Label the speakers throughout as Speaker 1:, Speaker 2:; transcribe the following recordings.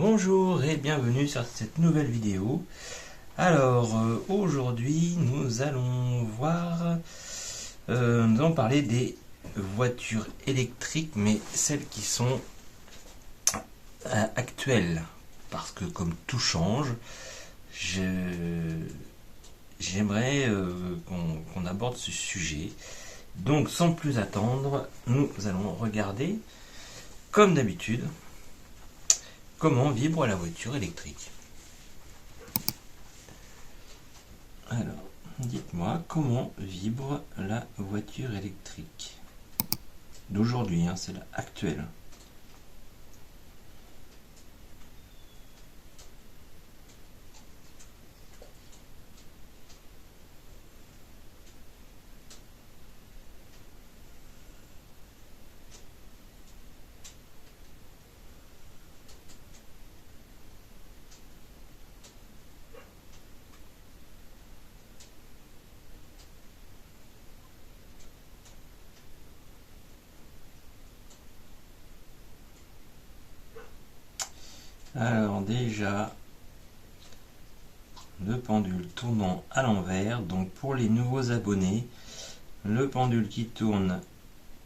Speaker 1: Bonjour et bienvenue sur cette nouvelle vidéo. Alors aujourd'hui nous allons parler des voitures électriques, mais celles qui sont actuelles, parce que comme tout change, j'aimerais qu'on aborde ce sujet. Donc sans plus attendre, nous allons regarder comme d'habitude comment vibre la voiture électrique. Alors, dites-moi comment vibre la voiture électrique d'aujourd'hui, c'est la actuelle. Alors déjà, le pendule tournant à l'envers, donc pour les nouveaux abonnés, le pendule qui tourne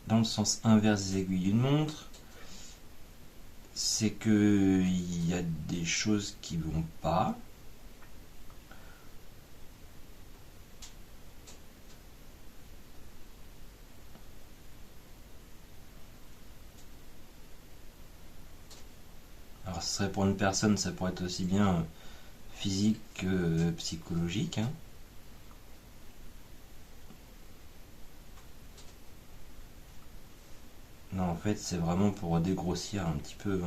Speaker 1: dans le sens inverse des aiguilles d'une montre, c'est que il y a des choses qui vont pas. Alors ce serait pour une personne, ça pourrait être aussi bien physique que psychologique. Non, en fait, c'est vraiment pour dégrossir un petit peu.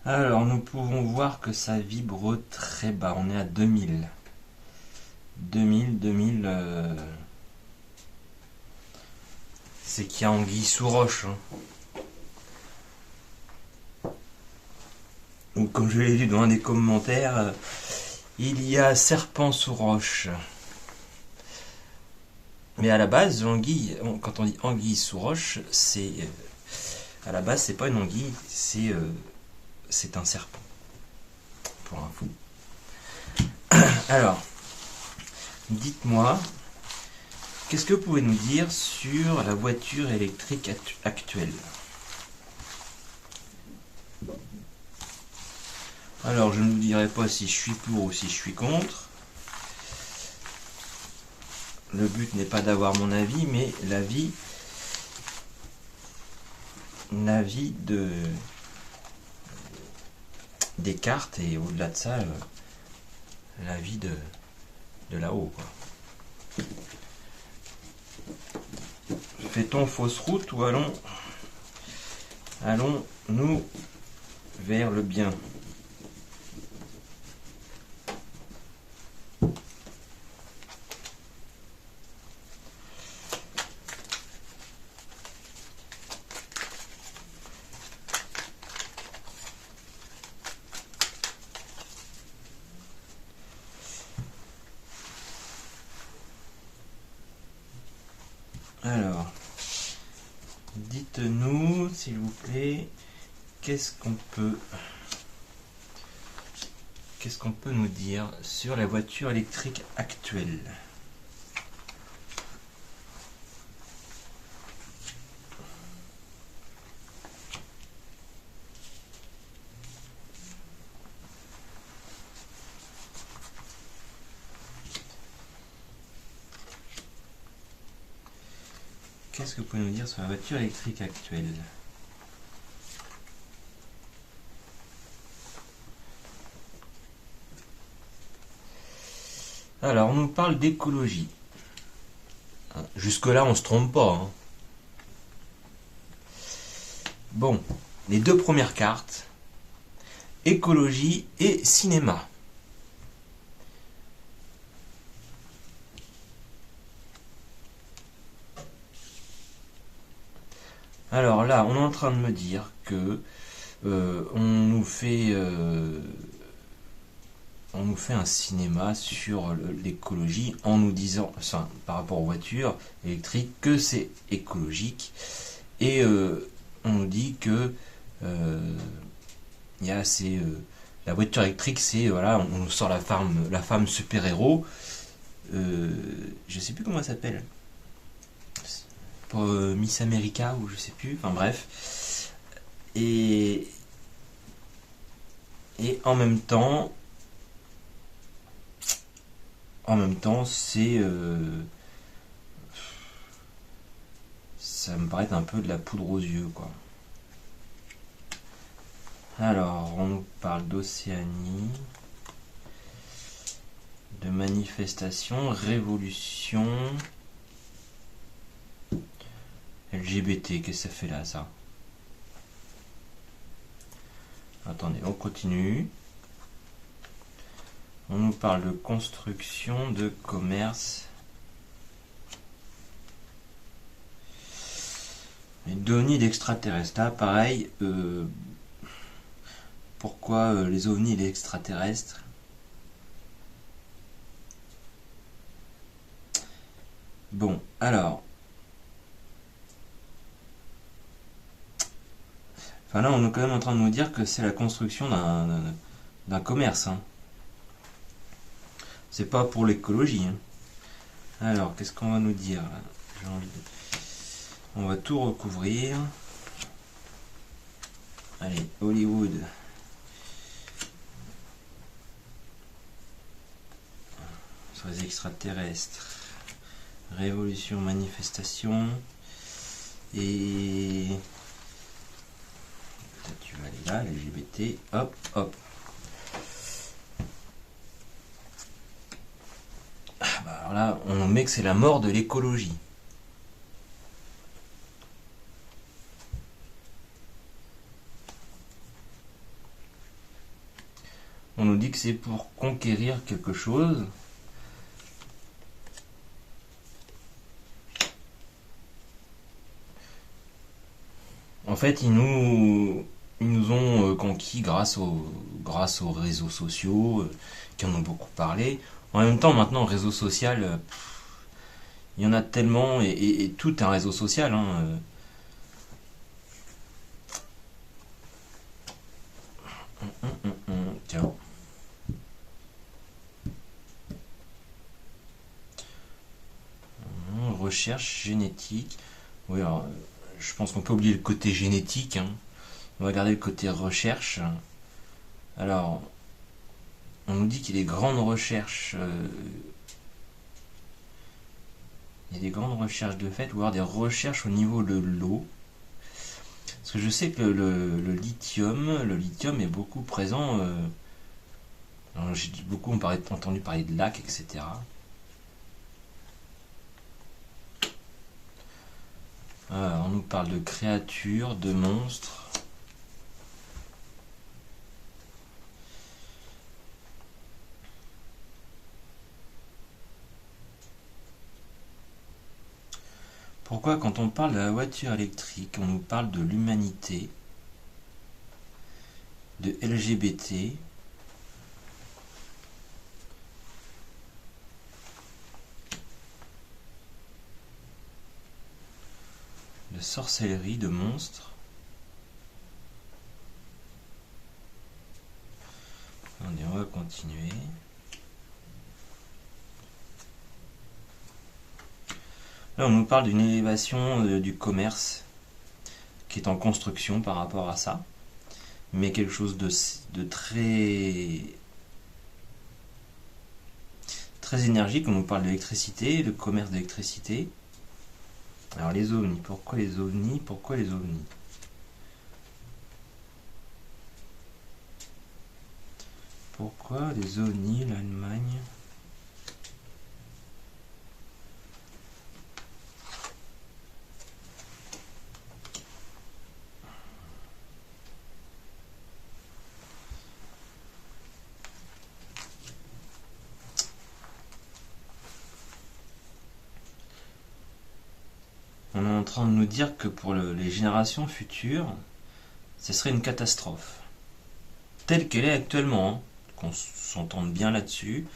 Speaker 1: Alors, nous pouvons voir que ça vibre très bas. On est à 2000. 2000. C'est qu'il y a anguille sous roche. Ou comme je l'ai lu dans un des commentaires, il y a serpent sous roche. Mais à la base, l'anguille, quand on dit anguille sous roche, c'est à la base c'est pas une anguille, c'est un serpent. Pour info. Alors, dites-moi, qu'est-ce que vous pouvez nous dire sur la voiture électrique actuelle? Alors, je ne vous dirai pas si je suis pour ou si je suis contre. Le but n'est pas d'avoir mon avis, mais l'avis des cartes, et au-delà de ça, l'avis de là-haut, quoi. Fait-on fausse route ou allons-nous vers le bien? Alors, dites-nous, s'il vous plaît, qu'est-ce qu'on peut nous dire sur la voiture électrique actuelle? Qu'est-ce que vous pouvez nous dire sur la voiture électrique actuelle? Alors, on nous parle d'écologie. Jusque-là, on ne se trompe pas. Bon, les deux premières cartes, écologie et cinéma. Alors là, on est en train de me dire que on nous fait on nous fait un cinéma sur l'écologie en nous disant, enfin, par rapport aux voitures électriques, que c'est écologique. Et on nous dit que il y a la voiture électrique, c'est voilà, on nous sort la femme super-héros. Je sais plus comment elle s'appelle. Pour Miss America ou je sais plus. Enfin bref. Et en même temps, c'est ça me paraît un peu de la poudre aux yeux, quoi. Alors, on nous parle d'Océanie, de manifestation, révolution, LGBT, qu'est-ce que ça fait là, ça? Attendez, on continue. On nous parle de construction, de commerce. Et d'ovnis d'extraterrestres. Là, pareil, pourquoi les ovnis et les extraterrestres? Bon, alors. Enfin là, on est quand même en train de nous dire que c'est la construction d'un commerce. Hein. C'est pas pour l'écologie. Hein. Alors, qu'est-ce qu'on va nous dire là? J'ai envie de... On va tout recouvrir. Allez, Hollywood. Sur les extraterrestres. Révolution, manifestation. Et... tu vas aller là, LGBT. Hop, hop. Alors là, on met que c'est la mort de l'écologie. On nous dit que c'est pour conquérir quelque chose. En fait, ils nous ont conquis grâce aux réseaux sociaux, qui en ont beaucoup parlé. En même temps, maintenant, réseau social, il y en a tellement, et tout est un réseau social. Hein. Tiens. Recherche génétique. Oui, alors, je pense qu'on peut oublier le côté génétique. Hein. On va regarder le côté recherche. Alors, on nous dit qu'il y a des grandes recherches. Il y a des grandes recherches de fait, ou alors des recherches au niveau de l'eau. Parce que je sais que le lithium est beaucoup présent. J'ai beaucoup entendu parler de lacs, etc. On nous parle de créatures, de monstres. Pourquoi quand on parle de la voiture électrique, on nous parle de l'humanité, de LGBT, de sorcellerie, de monstres? On va continuer. Là, on nous parle d'une élévation du commerce qui est en construction par rapport à ça, mais quelque chose de très énergique. On nous parle d'électricité, de commerce d'électricité. Alors les ovnis, pourquoi les ovnis? Pourquoi les ovnis? Pourquoi les ovnis, l'Allemagne? On est en train de nous dire que pour les générations futures, ce serait une catastrophe. Telle qu'elle est actuellement. Hein. qu'on s'entende bien là-dessus,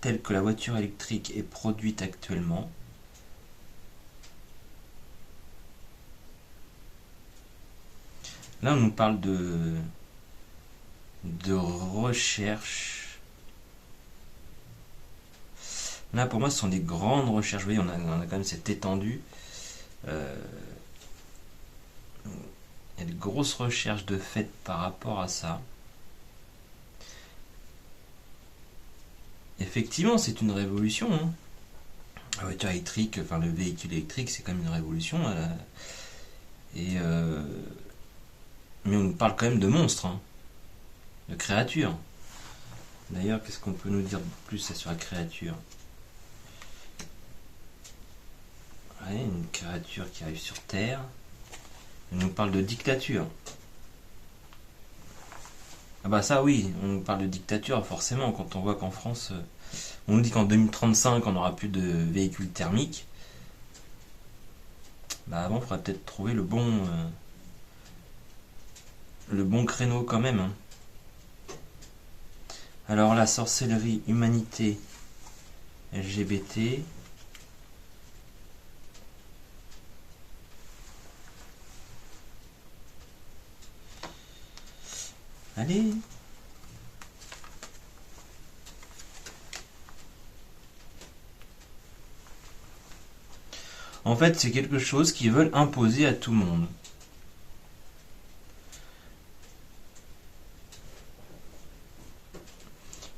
Speaker 1: telle que la voiture électrique est produite actuellement. Là, on nous parle de recherche. Là, pour moi, ce sont des grandes recherches. Vous voyez, on a quand même cette étendue. Il y a de grosses recherches de fait par rapport à ça. Effectivement, c'est une révolution. Hein. La voiture électrique, enfin le véhicule électrique, c'est quand même une révolution. Mais on nous parle quand même de monstres, hein, de créatures. D'ailleurs, qu'est-ce qu'on peut nous dire de plus sur la créature? Ouais, une créature qui arrive sur Terre. On nous parle de dictature. Ah bah ça oui, on nous parle de dictature forcément quand on voit qu'en France, on nous dit qu'en 2035 on n'aura plus de véhicules thermiques. Bah avant il faudrait peut-être trouver le bon créneau quand même. Hein. Alors la sorcellerie, humanité, LGBT. Allez. En fait, c'est quelque chose qu'ils veulent imposer à tout le monde.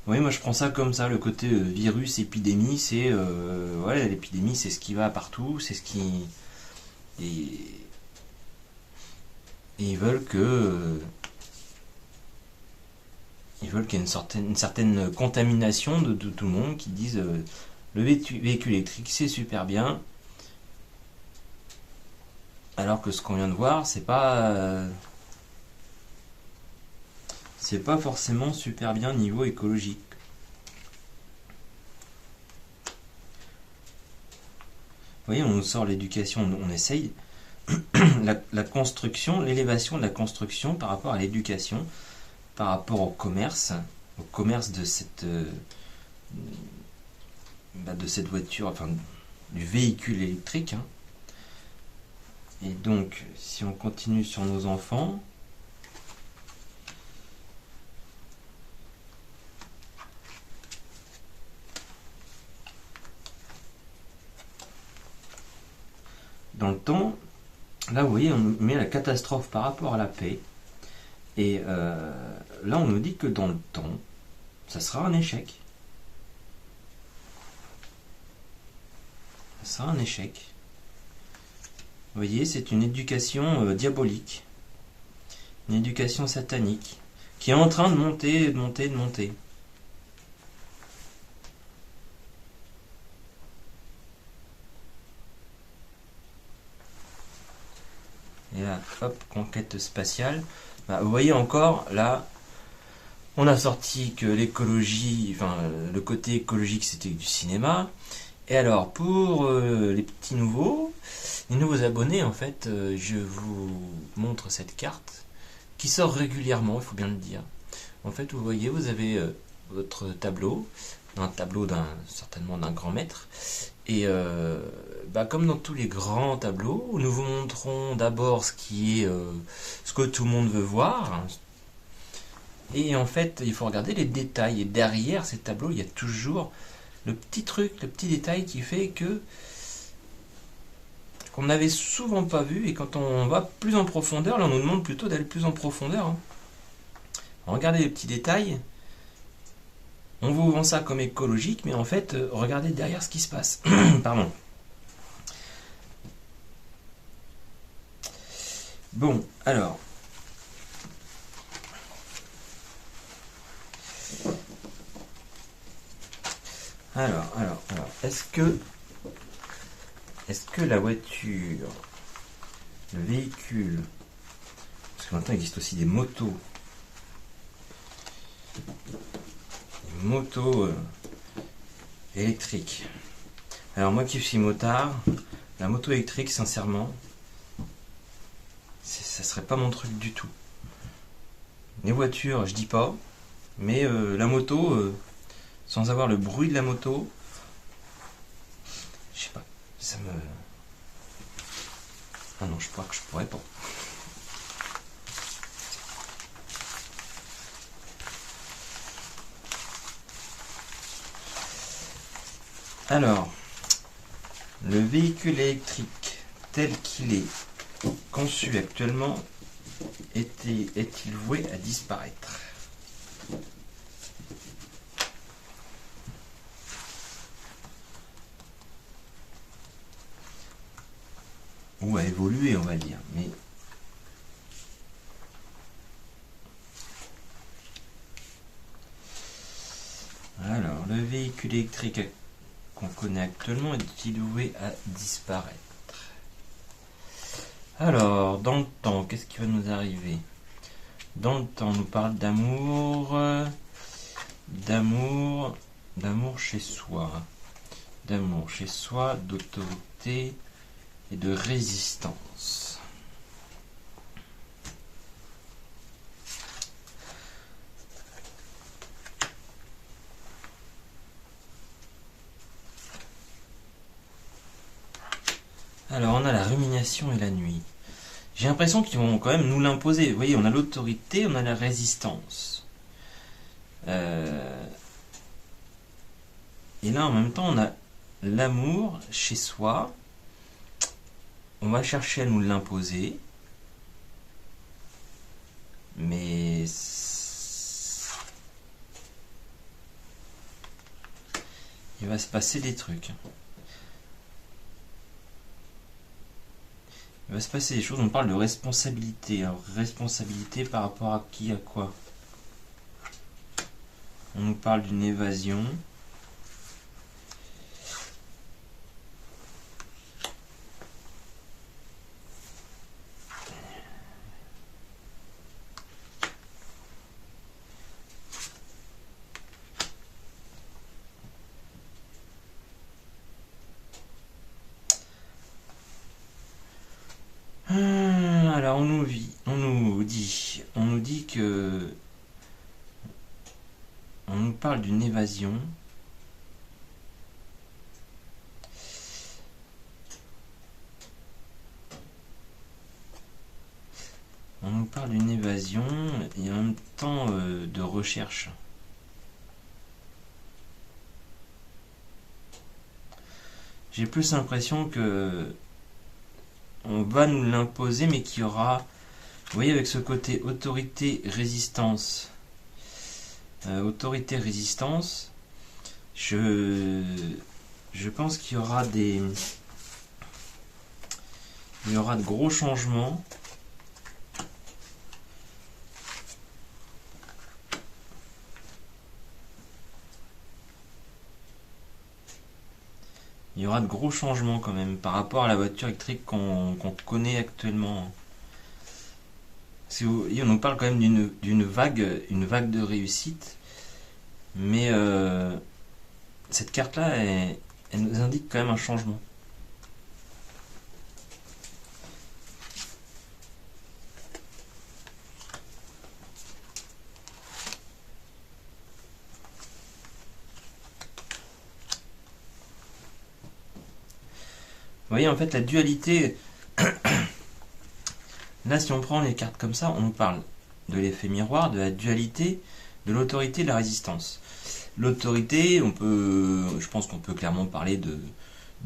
Speaker 1: Oui, moi je prends ça comme ça, le côté virus, épidémie, c'est ouais, l'épidémie, c'est ce qui va partout, c'est ce qui et ils veulent que ils veulent qu'il y ait une certaine contamination de tout le monde qui disent le véhicule électrique c'est super bien, alors que ce qu'on vient de voir c'est pas forcément super bien niveau écologique. Vous voyez, on nous sort l'éducation, on essaye la construction, l'élévation de la construction par rapport à l'éducation, par rapport au commerce de cette voiture, enfin du véhicule électrique. Hein. Et donc, si on continue sur nos enfants, dans le temps, là vous voyez, on met la catastrophe par rapport à la paix. Et là on nous dit que dans le temps, ça sera un échec. Ça sera un échec. Vous voyez, c'est une éducation diabolique. Une éducation satanique. Qui est en train de monter, de monter, de monter. Et là, hop, conquête spatiale. Bah, vous voyez encore, là, on a sorti que l'écologie, enfin, le côté écologique, c'était du cinéma. Et alors, pour les petits nouveaux, les nouveaux abonnés, en fait, je vous montre cette carte qui sort régulièrement, il faut bien le dire. En fait, vous voyez, vous avez votre tableau, un tableau certainement d'un grand maître. Et comme dans tous les grands tableaux, nous vous montrons d'abord ce que tout le monde veut voir. Et en fait, il faut regarder les détails. Et derrière ces tableaux, il y a toujours le petit truc, le petit détail qui fait qu'on n'avait souvent pas vu. Et quand on va plus en profondeur, là on nous demande plutôt d'aller plus en profondeur. Hein. Regardez les petits détails. On vous vend ça comme écologique, mais en fait, regardez derrière ce qui se passe. Pardon. Bon, alors. Alors, est-ce que la voiture, le véhicule, parce que maintenant il existe aussi des motos, électriques. Alors moi qui suis motard, la moto électrique, sincèrement, ça serait pas mon truc du tout. Les voitures, je dis pas, Mais la moto, sans avoir le bruit de la moto, je sais pas, ça me... Ah non, je crois que je pourrais pas. Alors, le véhicule électrique tel qu'il est conçu actuellement est-il voué à disparaître? Ou à évoluer, on va dire. Mais alors, le véhicule électrique qu'on connaît actuellement est-il voué à disparaître? Alors, dans le temps, qu'est-ce qui va nous arriver? Dans le temps, on nous parle d'amour, d'amour chez soi, d'autorité et de résistance. Alors, on a la rumination et la nuit. J'ai l'impression qu'ils vont quand même nous l'imposer. Vous voyez, on a l'autorité, on a la résistance. Et là, en même temps, on a l'amour chez soi. On va chercher à nous l'imposer. Mais il va se passer des trucs. Il va se passer des choses. On parle de responsabilité. Alors, responsabilité par rapport à qui, à quoi? On nous parle d'une évasion. Alors on nous dit que on nous parle d'une évasion. On nous parle d'une évasion et en même temps de recherche. J'ai plus l'impression que on va nous l'imposer, mais qu'il y aura, vous voyez, avec ce côté autorité-résistance. Autorité-résistance, je pense qu'il y aura de gros changements. Il y aura de gros changements quand même par rapport à la voiture électrique qu'on connaît actuellement. On nous parle quand même d'une vague de réussite, mais cette carte-là, elle nous indique quand même un changement. Vous voyez, en fait, la dualité, là, si on prend les cartes comme ça, on nous parle de l'effet miroir, de la dualité, de l'autorité, de la résistance. L'autorité, je pense qu'on peut clairement parler de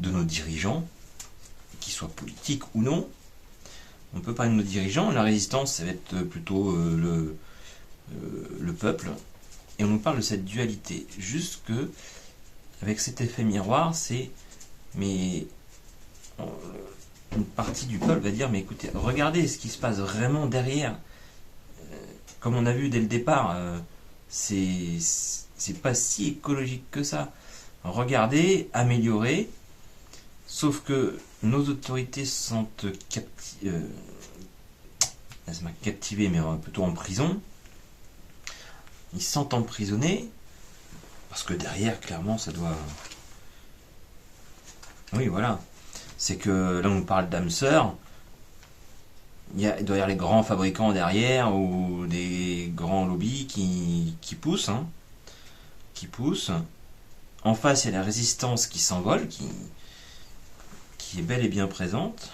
Speaker 1: nos dirigeants, qu'ils soient politiques ou non. On peut parler de nos dirigeants. La résistance, ça va être plutôt le peuple. Et on nous parle de cette dualité. Juste que, avec cet effet miroir, mais une partie du peuple va dire, mais écoutez, regardez ce qui se passe vraiment derrière. Comme on a vu dès le départ, c'est pas si écologique que ça. Regardez, améliorez, sauf que nos autorités sont captivées, mais plutôt en prison. Ils se sentent emprisonnés, parce que derrière, clairement, ça doit... Oui, voilà. C'est que là, on nous parle d'âme sœur. il doit y avoir les grands fabricants derrière ou des grands lobbies qui poussent, hein, qui poussent. En face, il y a la résistance qui s'envole, qui est bel et bien présente.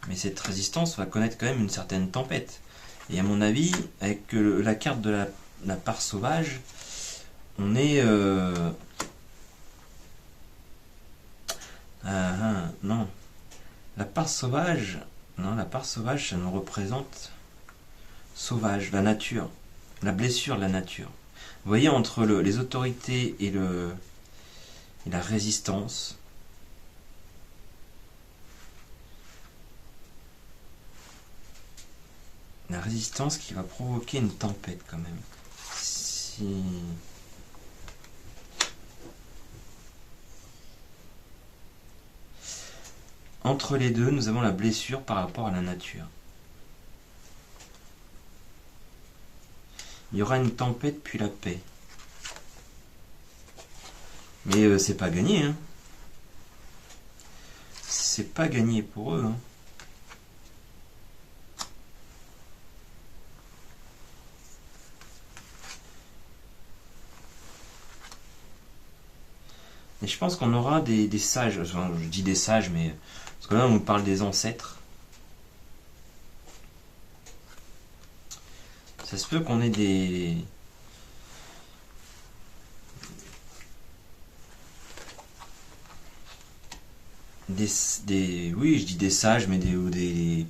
Speaker 1: Mais cette résistance va connaître quand même une certaine tempête. Et à mon avis, avec la carte de la part sauvage, on est... non. La part sauvage... Non, la part sauvage, ça nous représente... Sauvage, la nature. La blessure de la nature. Vous voyez, entre les autorités et la résistance... La résistance qui va provoquer une tempête quand même. Si... Entre les deux, nous avons la blessure par rapport à la nature. Il y aura une tempête puis la paix. Mais c'est pas gagné, hein. C'est pas gagné pour eux, hein. Et je pense qu'on aura des sages, enfin, je dis des sages, mais parce que là on nous parle des ancêtres. Ça se peut qu'on ait oui, je dis des sages, mais je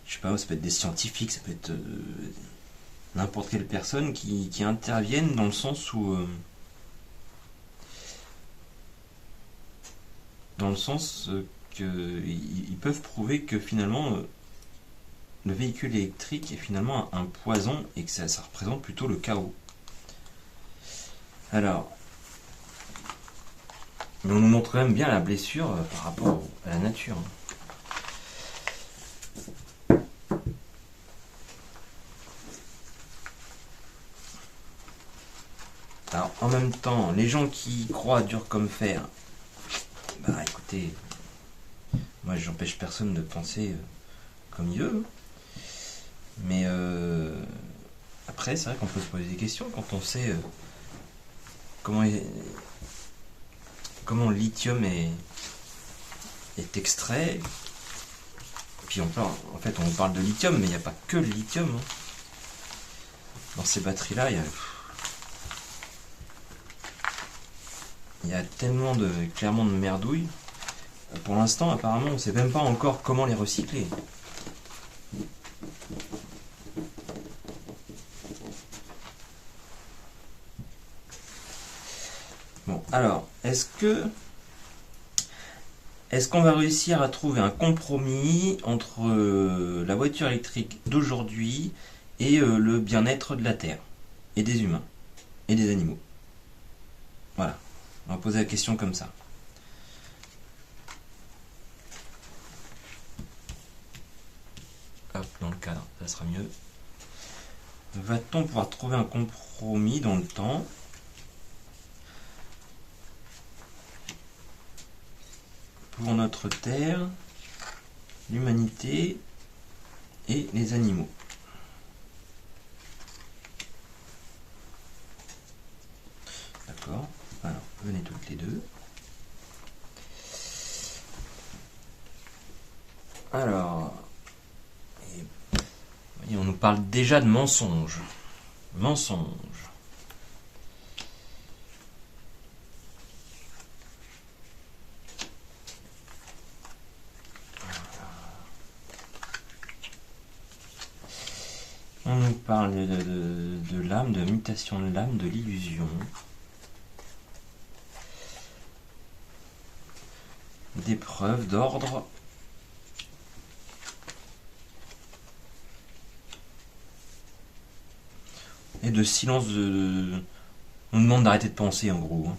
Speaker 1: sais pas, ça peut être des scientifiques, ça peut être n'importe quelle personne qui interviennent dans le sens où qu'ils peuvent prouver que finalement le véhicule électrique est finalement un poison et que ça représente plutôt le chaos. Alors, mais on nous montre quand même bien la blessure par rapport à la nature. Alors, en même temps, les gens qui croient dur comme fer, bah écoutez, moi j'empêche personne de penser comme il veut. Mais après, c'est vrai qu'on peut se poser des questions quand on sait comment le lithium est extrait. Puis en fait, on parle de lithium, mais il n'y a pas que le lithium, hein. Dans ces batteries-là, il y a tellement clairement de merdouilles. Pour l'instant, apparemment, on ne sait même pas encore comment les recycler. Bon, alors, est-ce qu'on va réussir à trouver un compromis entre la voiture électrique d'aujourd'hui et le bien-être de la Terre, et des humains, et des animaux? Voilà, on va poser la question comme ça. Hop, dans le cadre, ça sera mieux. Va-t-on pouvoir trouver un compromis dans le temps pour notre Terre, l'humanité et les animaux? D'accord. Alors, venez toutes les deux. Alors, voyez, on nous parle déjà de mensonges. Mensonges. On nous parle de l'âme, de mutation de l'âme, de l'illusion. D'épreuves, d'ordre. Et de silence On nous demande d'arrêter de penser en gros. Vous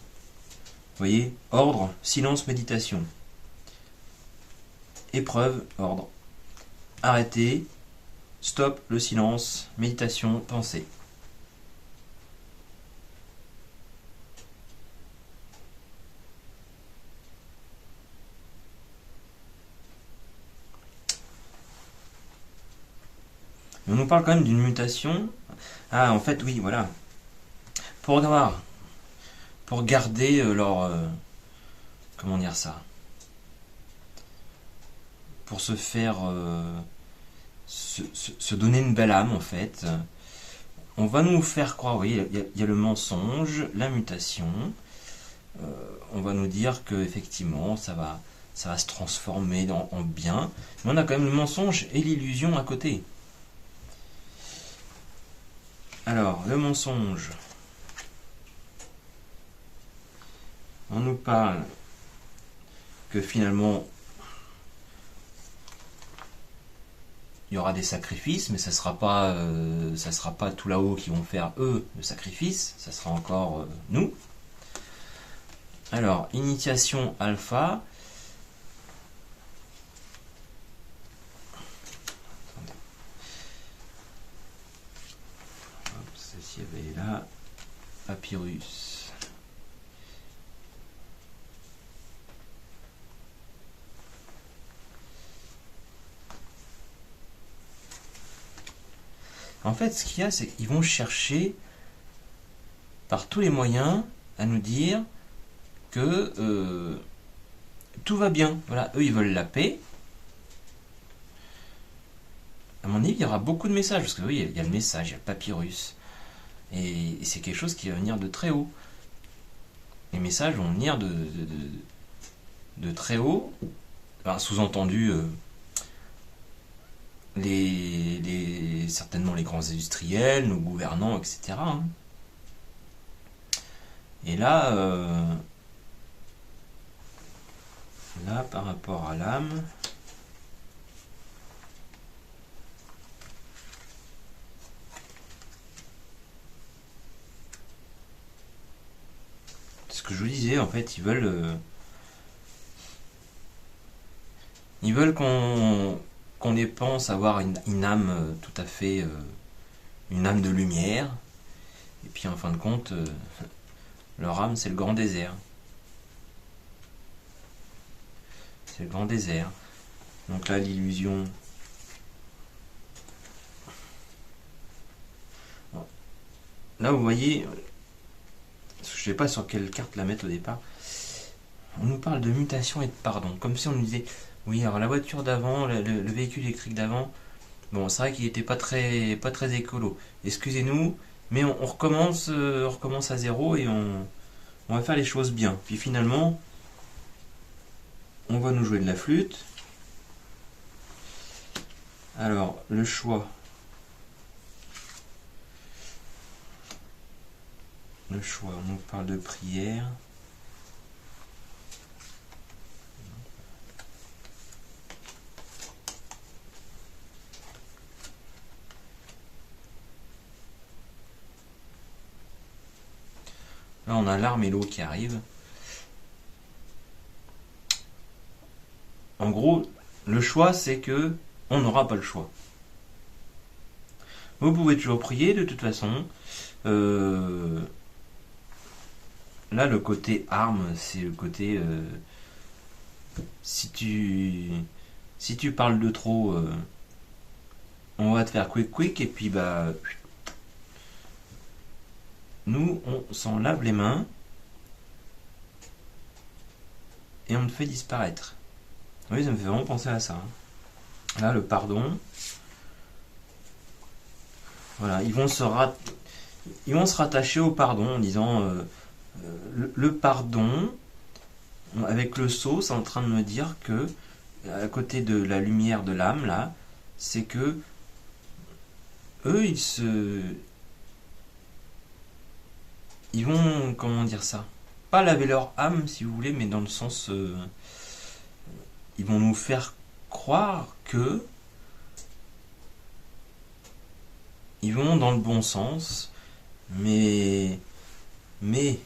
Speaker 1: voyez, ordre, silence, méditation. Épreuve, ordre. Arrêter, stop, le silence, méditation, pensée. Mais on nous parle quand même d'une mutation. Ah, en fait, oui, voilà. Pour garder leur... comment dire ça? Pour se faire... se donner une belle âme, en fait. On va nous faire croire, oui, il y a le mensonge, la mutation. On va nous dire que effectivement ça va se transformer en bien. Mais on a quand même le mensonge et l'illusion à côté. Alors, le mensonge. On nous parle que finalement il y aura des sacrifices, mais ça sera pas tout là-haut qui vont faire eux le sacrifice, ça sera encore nous. Alors, initiation alpha. Hop, celle-ci avait là. Papyrus. En fait, ce qu'il y a, c'est qu'ils vont chercher par tous les moyens à nous dire que tout va bien. Voilà, eux, ils veulent la paix. À mon avis, il y aura beaucoup de messages, parce que oui, il y a le message, il y a le papyrus. Et c'est quelque chose qui va venir de très haut. Les messages vont venir de très haut. Enfin, sous-entendu, certainement les grands industriels, nos gouvernants, etc. Et là, par rapport à l'âme, ce que je vous disais, en fait, ils veulent qu'on les pense avoir une âme tout à fait, une âme de lumière. Et puis en fin de compte, leur âme, c'est le grand désert. C'est le grand désert. Donc là, l'illusion. Là, vous voyez, je ne sais pas sur quelle carte la mettre au départ. On nous parle de mutation et de pardon. Comme si on nous disait, oui, alors la voiture d'avant, le véhicule électrique d'avant, bon, c'est vrai qu'il n'était pas très écolo. Excusez-nous, mais on recommence à zéro et on va faire les choses bien. Puis finalement, on va nous jouer de la flûte. Alors, le choix. Le choix, on nous parle de prière. Là, on a l'arme et l'eau qui arrivent. En gros, le choix, c'est que on n'aura pas le choix. Vous pouvez toujours prier, de toute façon. Là, le côté arme, c'est le côté... si tu parles de trop, on va te faire quick, et puis bah... Nous, on s'en lave les mains, et on te fait disparaître. Oui, ça me fait vraiment penser à ça. Là, le pardon. Voilà, ils vont se rattacher au pardon en disant le pardon, avec le sceau, c'est en train de me dire que, à côté de la lumière de l'âme, là, c'est que eux, ils vont, comment dire ça, pas laver leur âme, si vous voulez, mais dans le sens, ils vont nous faire croire que ils vont dans le bon sens, mais vous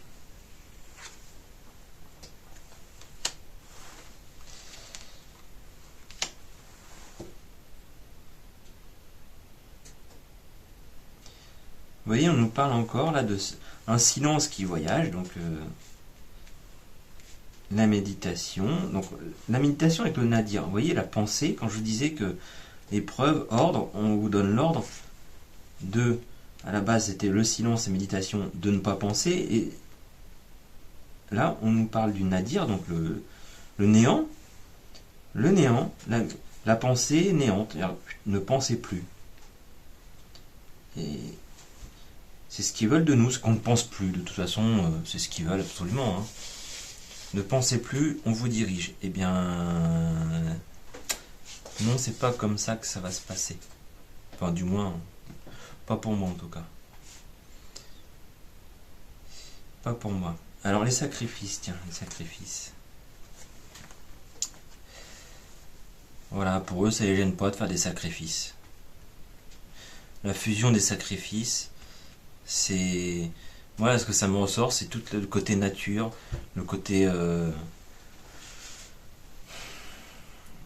Speaker 1: voyez, on nous parle encore là de un silence qui voyage, donc la méditation. Donc la méditation avec le nadir. Vous voyez la pensée, quand je disais que Épreuve, ordre, on vous donne l'ordre de, à la base c'était le silence et méditation, de ne pas penser, et là on nous parle du nadir, donc le néant, la pensée néante, ne pensez plus. Et c'est ce qu'ils veulent de nous, ce qu'on ne pense plus, de toute façon, c'est ce qu'ils veulent absolument. Hein. Ne pensez plus, on vous dirige. Eh bien, non, c'est pas comme ça que ça va se passer. Enfin, du moins, pas pour moi en tout cas. Pas pour moi. Alors les sacrifices, tiens, les sacrifices. Voilà, pour eux, ça les gêne pas de faire des sacrifices. La fusion des sacrifices, c'est... Voilà, ce que ça me ressort, c'est tout le côté nature, le côté...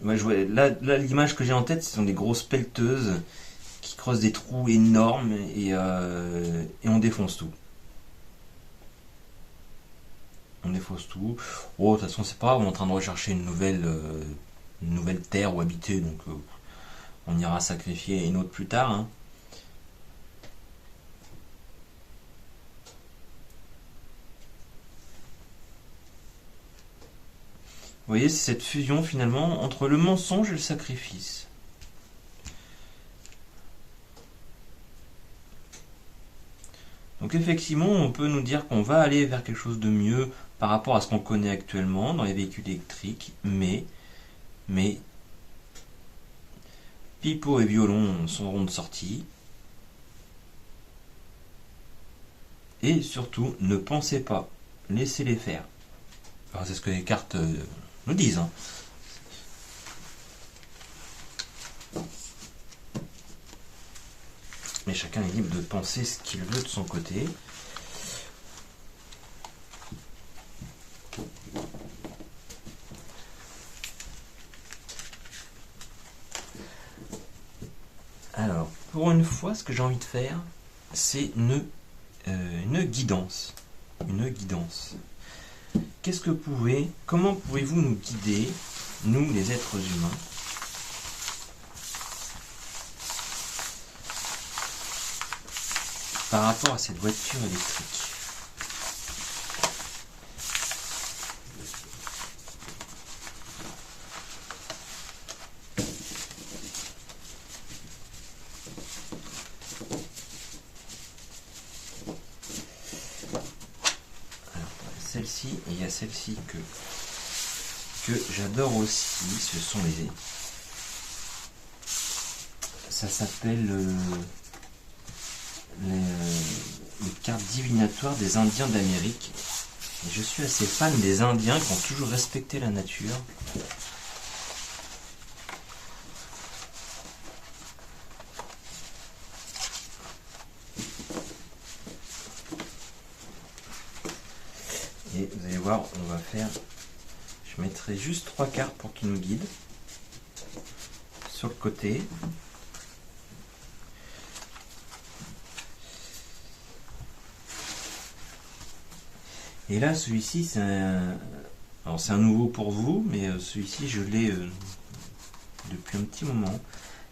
Speaker 1: Ouais, là, l'image que j'ai en tête, ce sont des grosses pelleteuses qui creusent des trous énormes et on défonce tout. On défonce tout. Oh, de toute façon, c'est pas grave, on est en train de rechercher une nouvelle terre où habiter, donc on ira sacrifier une autre plus tard. Hein. Vous voyez, c'est cette fusion finalement entre le mensonge et le sacrifice. Donc effectivement, on peut nous dire qu'on va aller vers quelque chose de mieux par rapport à ce qu'on connaît actuellement dans les véhicules électriques, mais pipeau et violon seront de sortie. Et surtout, ne pensez pas, laissez-les faire. Enfin, c'est ce que les cartes nous disent. Hein. Mais chacun est libre de penser ce qu'il veut de son côté. Alors, pour une fois, ce que j'ai envie de faire, c'est une guidance. Une guidance. Comment pouvez-vous nous guider, nous les êtres humains, par rapport à cette voiture électrique? Celle-ci, et il y a celle-ci que j'adore aussi, ce sont ça s'appelle les cartes divinatoires des Indiens d'Amérique. Et je suis assez fan des Indiens qui ont toujours respecté la nature. Et vous allez voir, on va faire... Je mettrai juste 3 cartes pour qu'ils nous guident. Sur le côté. Et là, celui-ci, c'est un... Alors, c'est un nouveau pour vous, mais celui-ci, je l'ai depuis un petit moment.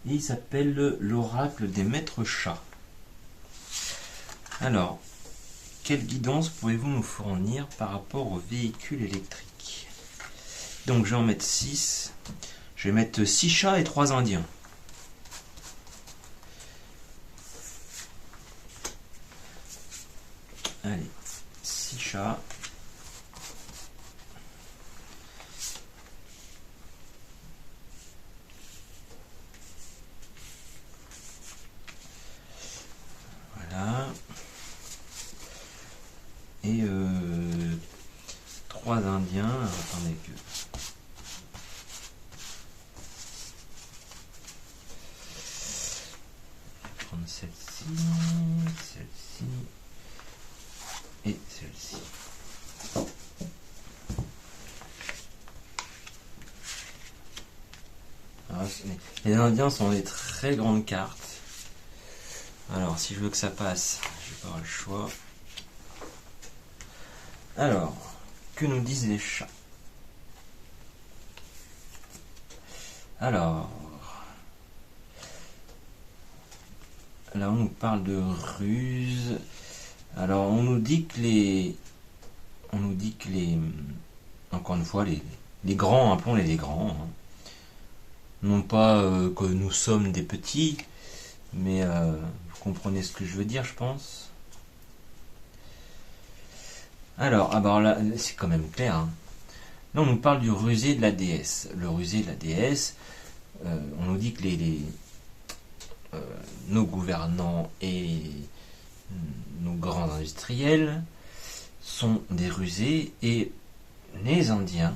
Speaker 1: Et il s'appelle l'oracle des maîtres chats. Alors, quelle guidance pouvez-vous nous fournir par rapport aux véhicules électriques? Donc, je vais en mettre 6. Je vais mettre 6 chats et 3 indiens. Allez, 6 chats. Voilà. Et 3 indiens. Alors, attendez que... Je vais prendre celle-ci, celle-ci et celle-ci. Les indiens sont des très grandes cartes. Alors, si je veux que ça passe, je vais pas avoir le choix. Alors, que nous disent les chats? Alors, là on nous parle de ruse. Alors on nous dit que les... Encore une fois, les grands, appelons-les les grands, hein. Non pas que nous sommes des petits, mais vous comprenez ce que je veux dire, je pense. Alors, là, c'est quand même clair, hein. Là, on nous parle du rusé de la déesse. Le rusé de la déesse, on nous dit que nos gouvernants et nos grands industriels sont des rusés, et les Indiens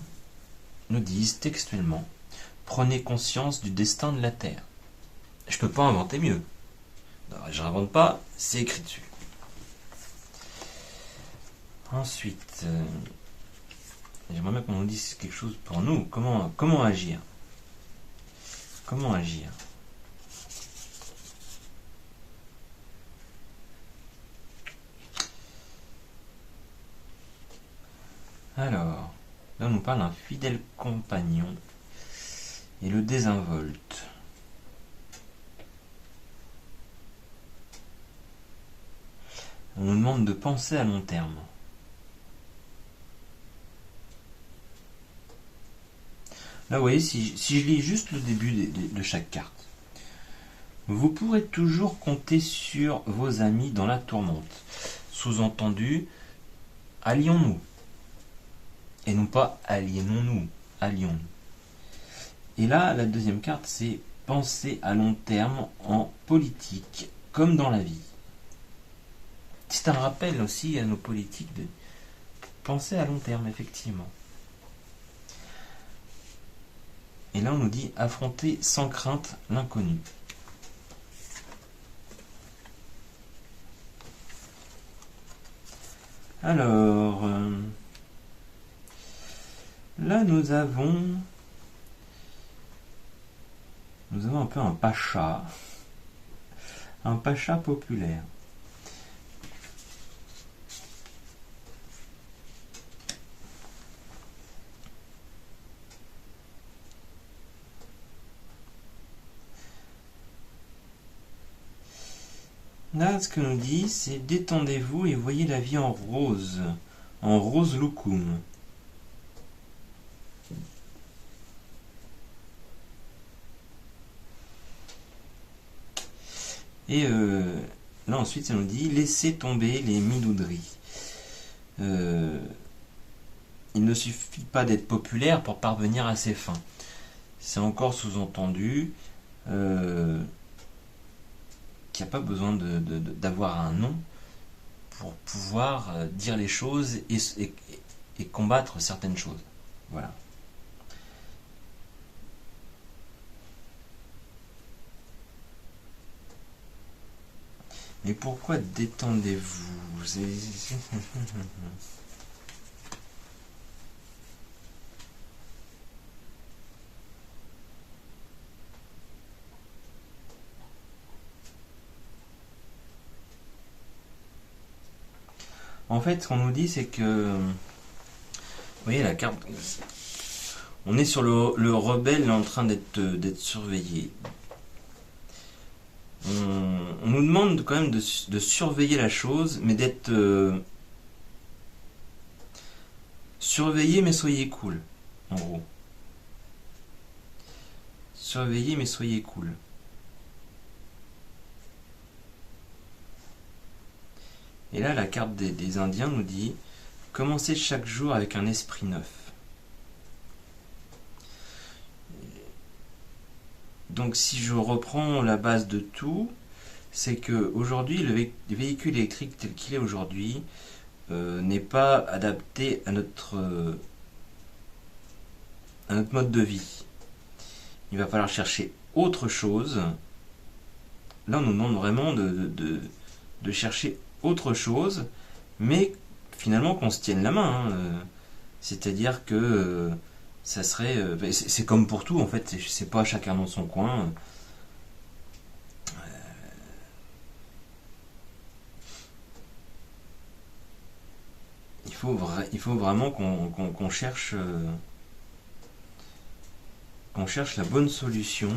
Speaker 1: nous disent textuellement: prenez conscience du destin de la Terre. Je peux pas inventer mieux. Je n'invente pas, c'est écrit dessus. Ensuite, j'aimerais bien qu'on nous dise quelque chose pour nous. Comment agir? Comment agir? Alors, là on nous parle d'un fidèle compagnon et le désinvolte. On nous demande de penser à long terme. Là, vous voyez, si je lis juste le début de chaque carte, vous pourrez toujours compter sur vos amis dans la tourmente. Sous-entendu, allions-nous. Et non pas aliénons-nous, allions-nous. Et là, la deuxième carte, c'est penser à long terme en politique, comme dans la vie. C'est un rappel aussi à nos politiques de penser à long terme, effectivement. Et là, on nous dit affronter sans crainte l'inconnu. Alors, là, nous avons un peu un pacha populaire. Là, ce que nous dit, c'est détendez-vous et voyez la vie en rose loukoum. Et là ensuite ça nous dit laissez tomber les minauderies. Il ne suffit pas d'être populaire pour parvenir à ses fins. C'est encore sous-entendu qu'il n'y a pas besoin d'avoir un nom pour pouvoir dire les choses et combattre certaines choses. Voilà. Mais pourquoi détendez-vous? En fait, ce qu'on nous dit, c'est que... Vous voyez la carte... On est sur le rebelle en train d'être surveillé. On nous demande quand même de surveiller la chose, mais d'être surveillé, mais soyez cool, en gros. Surveillez, mais soyez cool. Et là, la carte des Indiens nous dit commencez chaque jour avec un esprit neuf. Donc, si je reprends la base de tout, c'est que aujourd'hui, le véhicule électrique tel qu'il est aujourd'hui n'est pas adapté à notre mode de vie. Il va falloir chercher autre chose. Là, on nous demande vraiment de chercher autre chose, mais finalement qu'on se tienne la main, hein. C'est-à-dire que ça serait... c'est comme pour tout, en fait, c'est pas chacun dans son coin. Il faut vraiment qu'on cherche la bonne solution.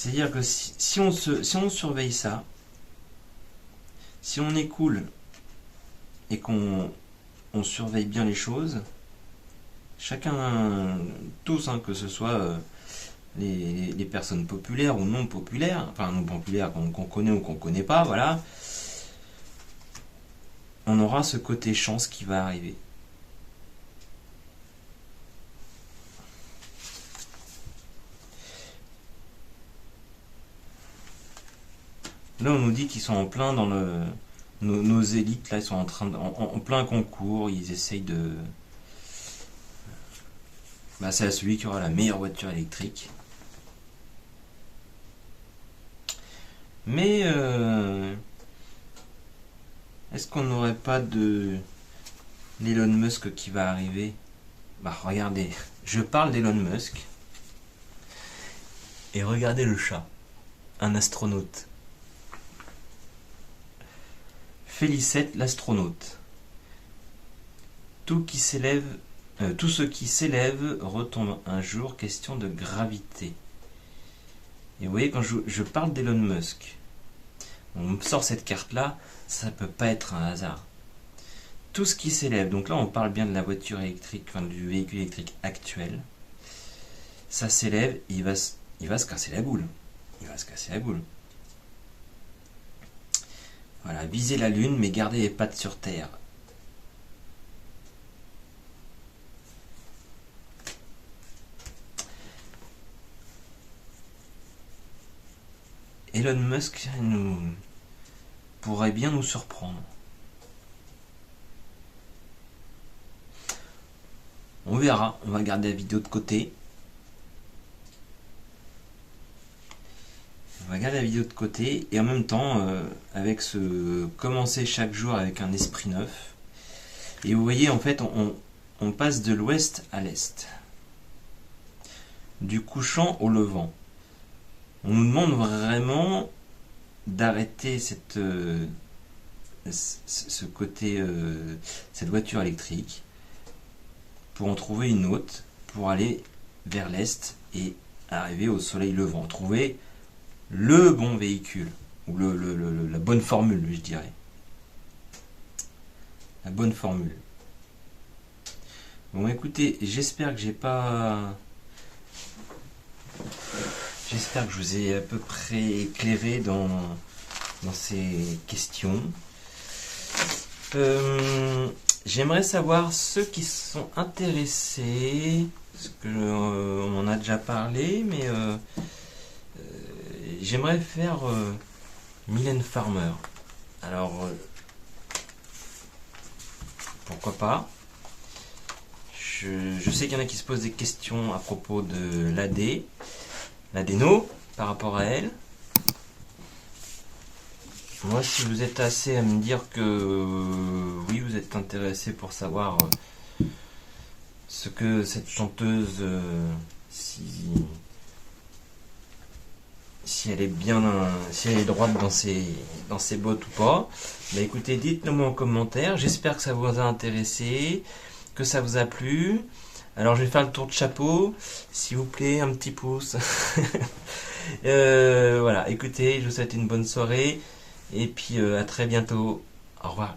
Speaker 1: C'est-à-dire que si on surveille ça, si on est cool et qu'on surveille bien les choses, chacun, tous, hein, que ce soit les personnes populaires ou non populaires, enfin non populaires qu'on connaît ou qu'on connaît pas, voilà, on aura ce côté chance qui va arriver. Là, on nous dit qu'ils sont en plein dans nos élites, là, ils sont en plein concours, ils essayent de... Bah, c'est à celui qui aura la meilleure voiture électrique. Mais est-ce qu'on n'aurait pas de l'Elon Musk qui va arriver? Bah regardez, je parle d'Elon Musk. Et regardez le chat, un astronaute. Félicette l'astronaute. Tout ce qui s'élève retombe un jour, question de gravité. Et vous voyez, quand je parle d'Elon Musk, on me sort cette carte-là, ça ne peut pas être un hasard. Tout ce qui s'élève, donc là on parle bien de la voiture électrique, enfin du véhicule électrique actuel, ça s'élève, il va se casser la boule. Il va se casser la boule. Voilà, visez la lune, mais gardez les pattes sur terre. Elon Musk pourrait bien nous surprendre. On verra, on va garder la vidéo de côté. On va garder la vidéo de côté et en même temps, avec commencer chaque jour avec un esprit neuf. Et vous voyez, en fait, on passe de l'ouest à l'est. Du couchant au levant. On nous demande vraiment d'arrêter ce côté, cette voiture électrique pour en trouver une autre, pour aller vers l'est et arriver au soleil levant. Trouver le bon véhicule, ou la bonne formule, je dirais. La bonne formule. Bon, écoutez, j'espère que J'espère que je vous ai à peu près éclairé dans ces questions. J'aimerais savoir ceux qui sont intéressés, parce que on en a déjà parlé, mais j'aimerais faire Mylène Farmer. Alors, pourquoi pas? Je sais qu'il y en a qui se posent des questions à propos de l'adéno, par rapport à elle. Moi, si vous êtes assez à me dire que oui, vous êtes intéressé pour savoir ce que cette chanteuse, si elle est bien, si elle est droite dans ses bottes ou pas, bah écoutez, dites-le moi en commentaire. J'espère que ça vous a intéressé, que ça vous a plu. Alors je vais faire le tour de chapeau, s'il vous plaît, un petit pouce. Voilà, écoutez, je vous souhaite une bonne soirée et puis à très bientôt. Au revoir.